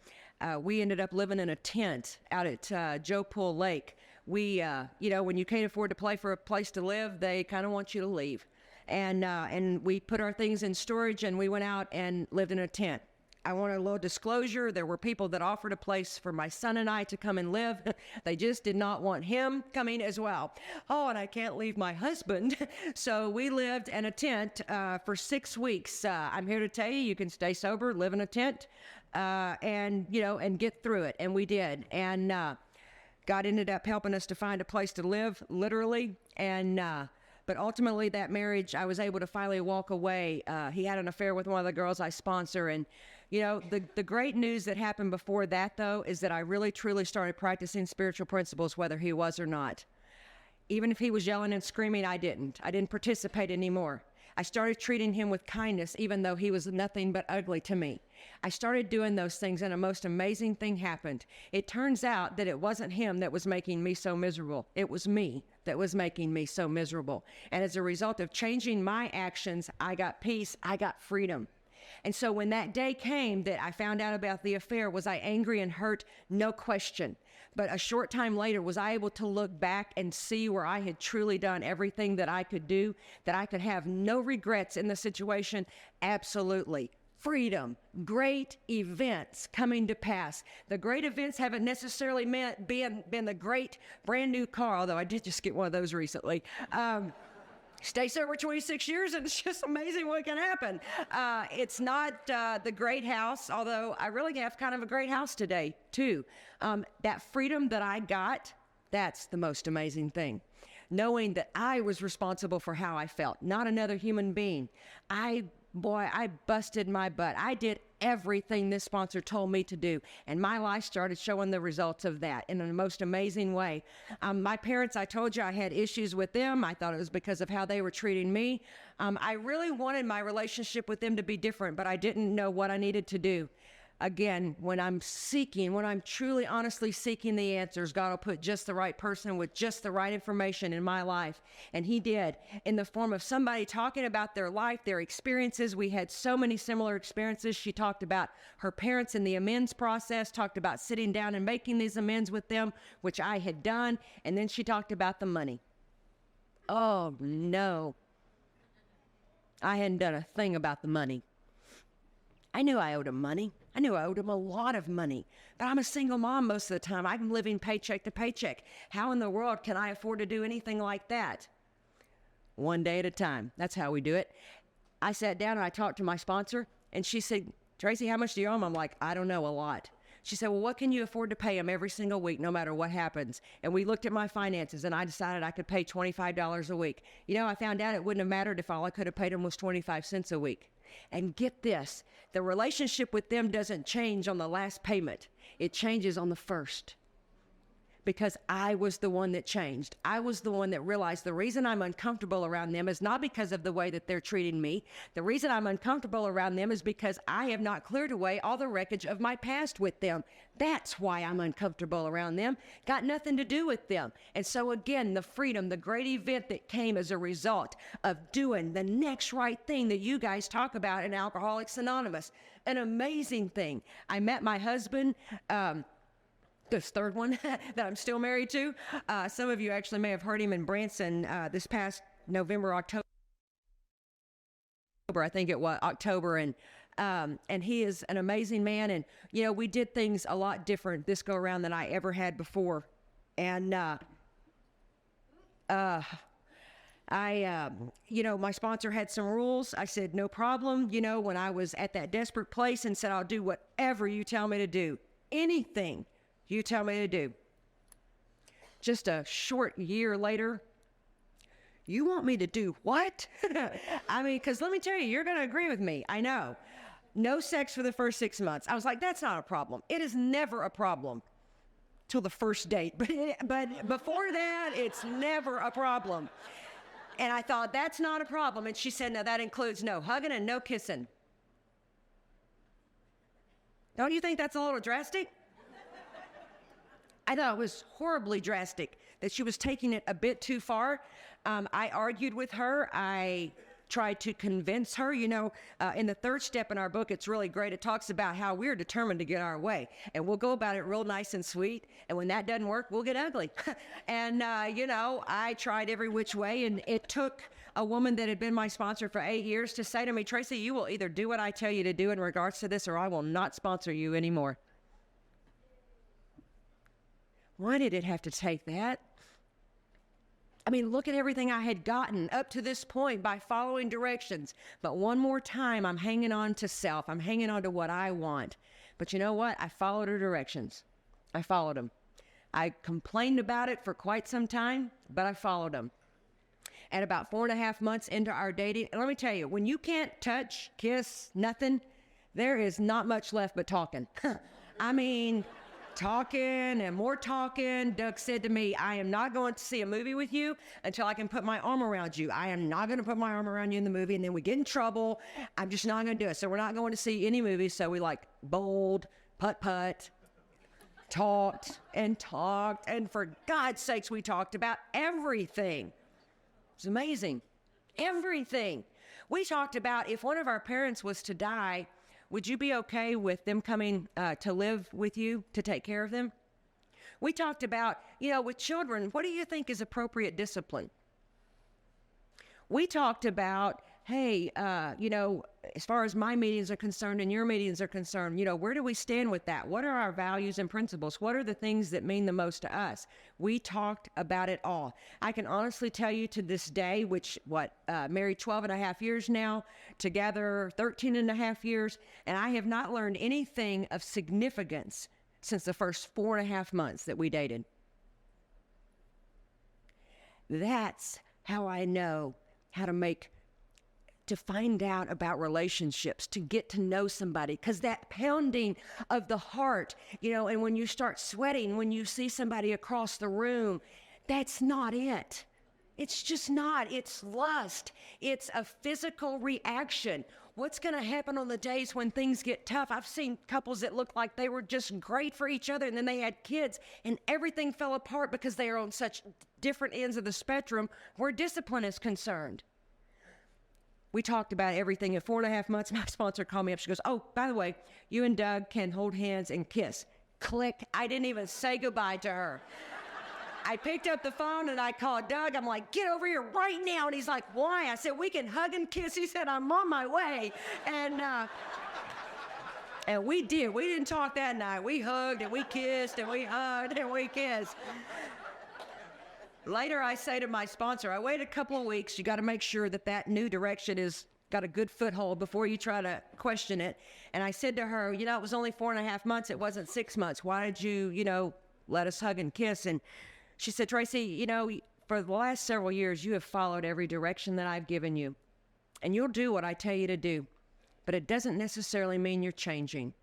we ended up living in a tent out at Joe Pool Lake. We, you know, when you can't afford to pay for a place to live, they kind of want you to leave. And we put our things in storage and we went out and lived in a tent. I want a little disclosure. There were people that offered a place for my son and I to come and live. They just did not want him coming as well. Oh, and I can't leave my husband. So we lived in a tent for 6 weeks. I'm here to tell you, you can stay sober, live in a tent, and, you know, and get through it. And we did. And God ended up helping us to find a place to live, literally. And but ultimately, that marriage, I was able to finally walk away. He had an affair with one of the girls I sponsor. And, you know, the great news that happened before that, though, is that I really, truly started practicing spiritual principles, whether he was or not. Even if he was yelling and screaming, I didn't participate anymore. I started treating him with kindness, even though he was nothing but ugly to me. I started doing those things, and a most amazing thing happened. It turns out that it wasn't him that was making me so miserable. It was me that was making me so miserable. And as a result of changing my actions, I got peace, I got freedom. And so when that day came that I found out about the affair, was I angry and hurt? No question. But a short time later, was I able to look back and see where I had truly done everything that I could do, that I could have no regrets in the situation? Absolutely. Freedom, great events coming to pass. The great events haven't necessarily been the great brand new car, although I did just get one of those recently. Stay sober 26 years and it's just amazing what can happen. It's not the great house, although I really have kind of a great house today too. That freedom that I got, that's the most amazing thing. Knowing that I was responsible for how I felt, not another human being. I busted my butt. I did everything this sponsor told me to do. And my life started showing the results of that in the most amazing way. My parents, I told you I had issues with them. I thought it was because of how they were treating me. I really wanted my relationship with them to be different, but I didn't know what I needed to do. Again, when I'm truly, honestly seeking the answers, God will put just the right person with just the right information in my life. And he did, in the form of somebody talking about their life, their experiences. We had so many similar experiences. She talked about her parents in the amends process, talked about sitting down and making these amends with them, which I had done. And then she talked about the money. Oh, no. I hadn't done a thing about the money. I knew I owed him money. I knew I owed him a lot of money. But I'm a single mom most of the time. I'm living paycheck to paycheck. How in the world can I afford to do anything like that? One day at a time. That's how we do it. I sat down and I talked to my sponsor, and she said, Traci, how much do you owe him? I'm like, I don't know, a lot. She said, well, what can you afford to pay him every single week, no matter what happens? And we looked at my finances, and I decided I could pay $25 a week. You know, I found out it wouldn't have mattered if all I could have paid him was 25 cents a week. And get this, the relationship with them doesn't change on the last payment. It changes on the first. Because I was the one that changed. I was the one that realized the reason I'm uncomfortable around them is not because of the way that they're treating me. The reason I'm uncomfortable around them is because I have not cleared away all the wreckage of my past with them. That's why I'm uncomfortable around them. Got nothing to do with them. And so again, the freedom, the great event that came as a result of doing the next right thing that you guys talk about in Alcoholics Anonymous. An amazing thing. I met my husband, this third one that I'm still married to. Some of you actually may have heard him in Branson this past November, October, I think it was October. And he is an amazing man. And, you know, we did things a lot different this go around than I ever had before. And, you know, my sponsor had some rules. I said, no problem. You know, when I was at that desperate place and said, I'll do whatever you tell me to do, anything you tell me to do. Just a short year later, you want me to do what? I mean, because let me tell you, you're going to agree with me. I know. No sex for the first 6 months. I was like, that's not a problem. It is never a problem till the first date. But before that, it's never a problem. And I thought, that's not a problem. And she said, no, that includes no hugging and no kissing. Don't you think that's a little drastic? I thought it was horribly drastic, that she was taking it a bit too far. I argued with her. I tried to convince her. You know, in the third step in our book, it's really great. It talks about how we're determined to get our way. And we'll go about it real nice and sweet. And when that doesn't work, we'll get ugly. And, you know, I tried every which way. And it took a woman that had been my sponsor for 8 years to say to me, Traci, you will either do what I tell you to do in regards to this, or I will not sponsor you anymore. Why did it have to take that? I mean, look at everything I had gotten up to this point by following directions. But one more time, I'm hanging on to self. I'm hanging on to what I want. But you know what? I followed her directions. I followed them. I complained about it for quite some time, but I followed them. At about 4.5 months into our dating, and let me tell you, when you can't touch, kiss, nothing, there is not much left but talking. I mean, talking and more talking. Doug said to me, I am not going to see a movie with you until I can put my arm around you. I am not going to put my arm around you in the movie, and then we get in trouble. I'm just not going to do it. So we're not going to see any movies. So we like bowled, putt-putt, talked, and for God's sakes, we talked about everything. It was amazing. Everything. We talked about if one of our parents was to die, would you be okay with them coming to live with you, to take care of them? We talked about, you know, with children, what do you think is appropriate discipline? We talked about, hey, you know, as far as my meetings are concerned and your meetings are concerned, you know, where do we stand with that? What are our values and principles? What are the things that mean the most to us? We talked about it all. I can honestly tell you to this day, married 12.5 years now, together 13.5 years, and I have not learned anything of significance since the first 4.5 months that we dated. That's how I know how to make to find out about relationships, to get to know somebody, because that pounding of the heart, and when you start sweating, when you see somebody across the room, that's not it. It's just not. It's lust. It's a physical reaction. What's going to happen on the days when things get tough? I've seen couples that looked like they were just great for each other, and then they had kids, and everything fell apart because they are on such different ends of the spectrum where discipline is concerned. We talked about everything. In 4.5 months, my sponsor called me up. She goes, "Oh, by the way, you and Doug can hold hands and kiss." Click. I didn't even say goodbye to her. I picked up the phone and I called Doug. I'm like, "Get over here right now." And he's like, "Why?" I said, "We can hug and kiss." He said, "I'm on my way." And we did. We didn't talk that night. We hugged and we kissed and we hugged and we kissed. Later, I say to my sponsor, I wait a couple of weeks. You got to make sure that new direction is got a good foothold before you try to question it. And I said to her, "It was only 4.5 months. It wasn't 6 months. Why did you, let us hug and kiss?" And she said, "Traci, for the last several years, you have followed every direction that I've given you. And you'll do what I tell you to do. But it doesn't necessarily mean you're changing."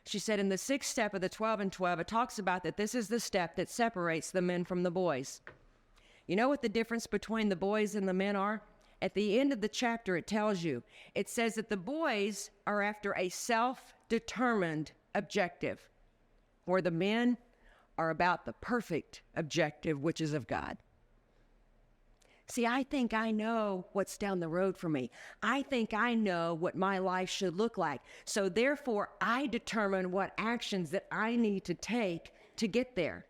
She said, in the 6th step of the 12 and 12, it talks about that this is the step that separates the men from the boys. You know what the difference between the boys and the men are? At the end of the chapter, it tells you. It says that the boys are after a self-determined objective, where the men are about the perfect objective, which is of God. See, I think I know what's down the road for me. I think I know what my life should look like. So therefore, I determine what actions that I need to take to get there.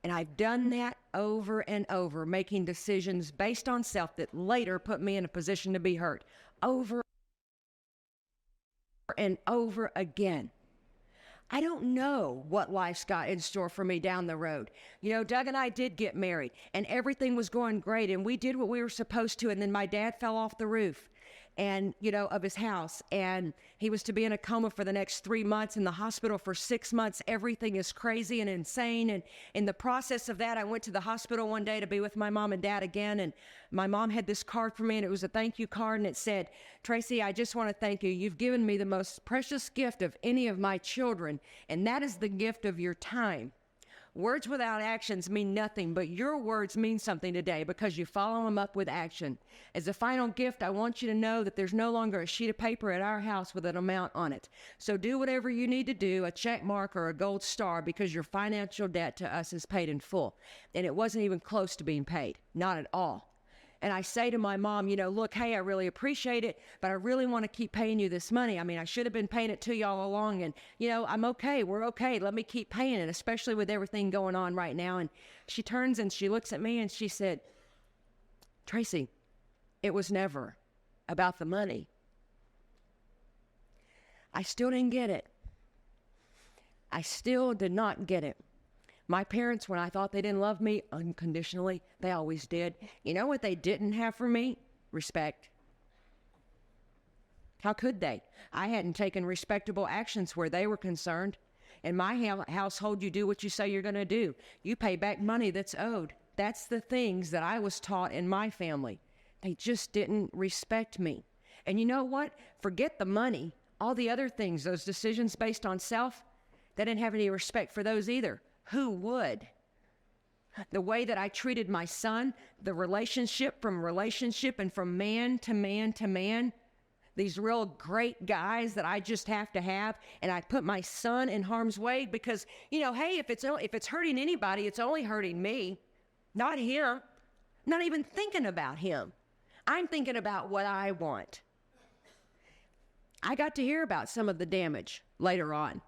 And I've done that over and over, making decisions based on self that later put me in a position to be hurt. Over and over again. I don't know what life's got in store for me down the road. Doug and I did get married, and everything was going great, and we did what we were supposed to, and then my dad fell off the roof of his house, and he was to be in a coma for the next 3 months, in the hospital for 6 months. Everything is crazy and insane, and in the process of that, I went to the hospital one day to be with my mom and dad again, and my mom had this card for me, and it was a thank you card, and it said, "Traci, I just want to thank you. You've given me the most precious gift of any of my children, and that is the gift of your time. Words without actions mean nothing, but your words mean something today because you follow them up with action. As a final gift, I want you to know that there's no longer a sheet of paper at our house with an amount on it. So do whatever you need to do, a check mark or a gold star, because your financial debt to us is paid in full." And it wasn't even close to being paid, not at all. And I say to my mom, "Look, hey, I really appreciate it, but I really want to keep paying you this money. I mean, I should have been paying it to you all along, and, I'm okay. We're okay. Let me keep paying it, especially with everything going on right now." And she turns and she looks at me and she said, "Traci, it was never about the money." I still didn't get it. I still did not get it. My parents, when I thought they didn't love me unconditionally, they always did. You know what they didn't have for me? Respect. How could they? I hadn't taken respectable actions where they were concerned. In my household, you do what you say you're going to do. You pay back money that's owed. That's the things that I was taught in my family. They just didn't respect me. And you know what? Forget the money. All the other things, those decisions based on self, they didn't have any respect for those either. Who would? The way that I treated my son, the relationship and from man to man to man, these real great guys that I just have to have, and I put my son in harm's way because, hey, if it's hurting anybody, it's only hurting me, not him. Not even thinking about him. I'm thinking about what I want. I got to hear about some of the damage later on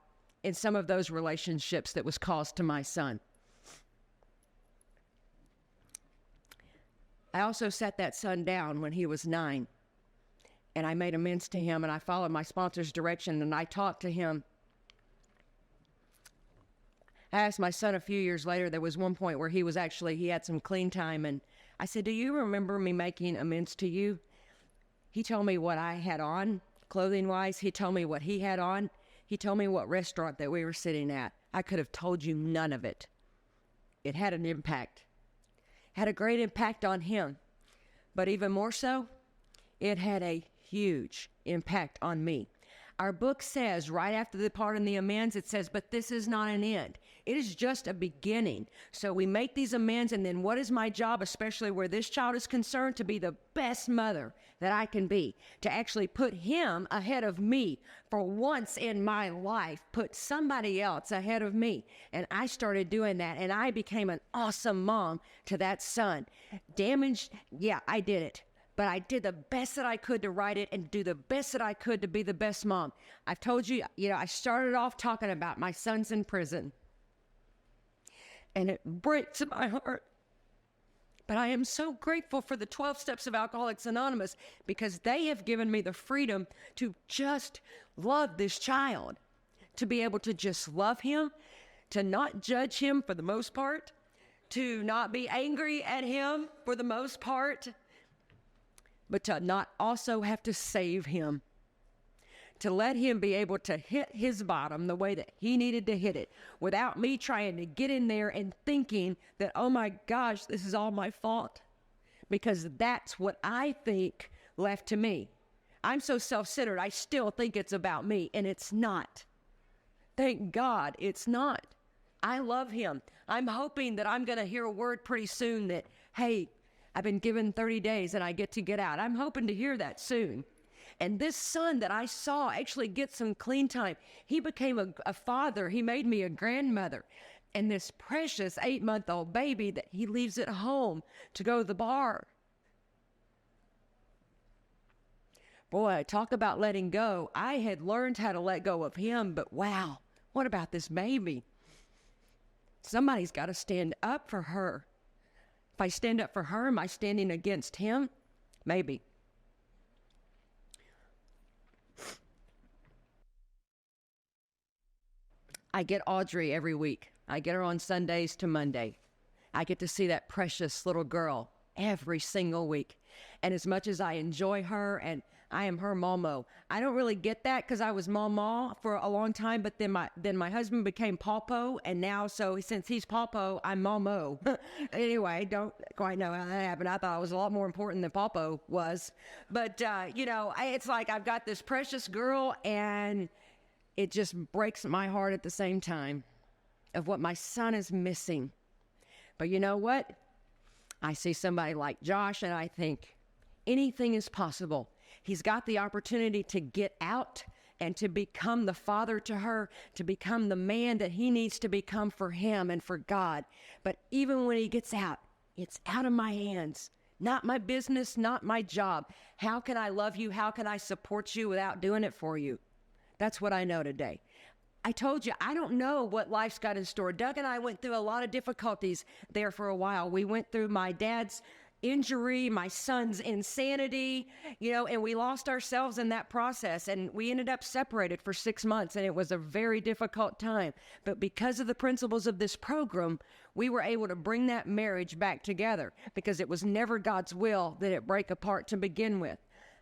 in some of those relationships that was caused to my son. I also sat that son down when he was 9, and I made amends to him, and I followed my sponsor's direction, and I talked to him. I asked my son a few years later, there was one point where he had some clean time, and I said, "Do you remember me making amends to you?" He told me what I had on, clothing-wise. He told me what he had on. He told me what restaurant that we were sitting at. I could have told you none of it. It had an impact. Had a great impact on him. But even more so, it had a huge impact on me. Our book says, right after the part in the amends, it says, but this is not an end. It is just a beginning. So we make these amends, and then what is my job, especially where this child is concerned? To be the best mother that I can be, to actually put him ahead of me. For once in my life, put somebody else ahead of me. And I started doing that, and I became an awesome mom to that son. Damaged, yeah, I did it. But I did the best that I could to write it and do the best that I could to be the best mom. I've told you, I started off talking about my son's in prison. And it breaks my heart. But I am so grateful for the 12 Steps of Alcoholics Anonymous, because they have given me the freedom to just love this child, to be able to just love him, to not judge him for the most part, to not be angry at him for the most part, but to not also have to save him, to let him be able to hit his bottom the way that he needed to hit it, without me trying to get in there and thinking that, oh my gosh, this is all my fault, because that's what I think left to me. I'm so self-centered, I still think it's about me, and it's not. Thank God it's not. I love him. I'm hoping that I'm going to hear a word pretty soon that, hey, I've been given 30 days and I get to get out. I'm hoping to hear that soon. And this son that I saw actually get some clean time. He became a father. He made me a grandmother. And this precious 8-month-old baby that he leaves at home to go to the bar. Boy, talk about letting go. I had learned how to let go of him, but wow, what about this baby? Somebody's got to stand up for her. If I stand up for her, am I standing against him? Maybe. I get Audrey every week. I get her on Sundays to Monday. I get to see that precious little girl every single week. And as much as I enjoy her and I am her Momo, I don't really get that because I was Mama for a long time, but then my husband became Pawpo, and now, so since he's Pawpo, I'm Momo. Anyway, don't quite know how that happened. I thought it was a lot more important than Pawpo was. But, it's like I've got this precious girl, and it just breaks my heart at the same time of what my son is missing. But you know what? I see somebody like Josh, and I think anything is possible. He's got the opportunity to get out and to become the father to her, to become the man that he needs to become for him and for God. But even when he gets out, it's out of my hands. Not my business, not my job. How can I love you? How can I support you without doing it for you? That's what I know today. I told you, I don't know what life's got in store. Doug and I went through a lot of difficulties there for a while. We went through my dad's injury, my son's insanity, and we lost ourselves in that process, and we ended up separated for 6 months, and it was a very difficult time. But because of the principles of this program, we were able to bring that marriage back together, because it was never God's will that it break apart to begin with.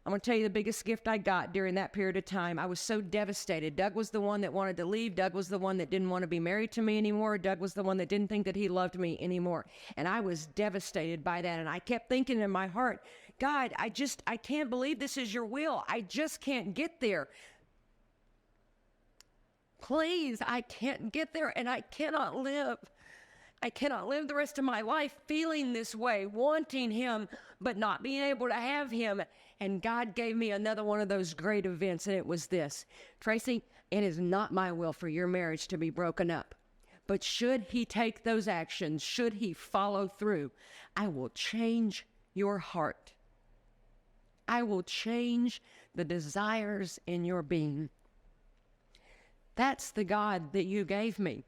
I'm going to tell you the biggest gift I got during that period of time. I was so devastated. Doug was the one that wanted to leave. Doug was the one that didn't want to be married to me anymore. Doug was the one that didn't think that he loved me anymore. And I was devastated by that. And I kept thinking in my heart, God, I can't believe this is your will. I just can't get there. Please, I can't get there, and I cannot live. I cannot live the rest of my life feeling this way, wanting him, but not being able to have him. And God gave me another one of those great events, and it was this. Traci, it is not my will for your marriage to be broken up. But should he take those actions, should he follow through, I will change your heart. I will change the desires in your being. That's the God that you gave me.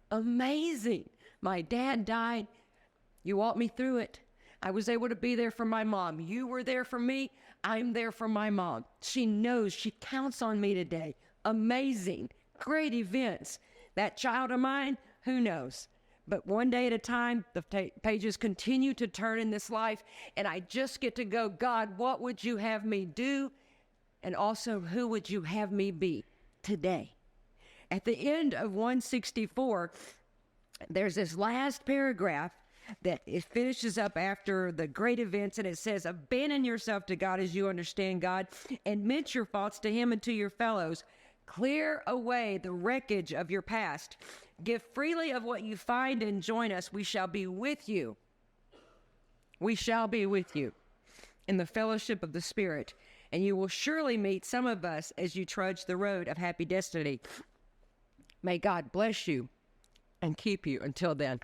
Amazing. My dad died. You walked me through it. I was able to be there for my mom. You were there for me. I'm there for my mom. She knows. She counts on me today. Amazing. Great events. That child of mine, who knows? But one day at a time, the pages continue to turn in this life, and I just get to go, God, what would you have me do? And also, who would you have me be today? At the end of 164, there's this last paragraph that it finishes up after the great events, and it says, abandon yourself to God as you understand God, admit your faults to him and to your fellows. Clear away the wreckage of your past. Give freely of what you find and join us. We shall be with you. We shall be with you in the fellowship of the Spirit, and you will surely meet some of us as you trudge the road of happy destiny. May God bless you and keep you until then.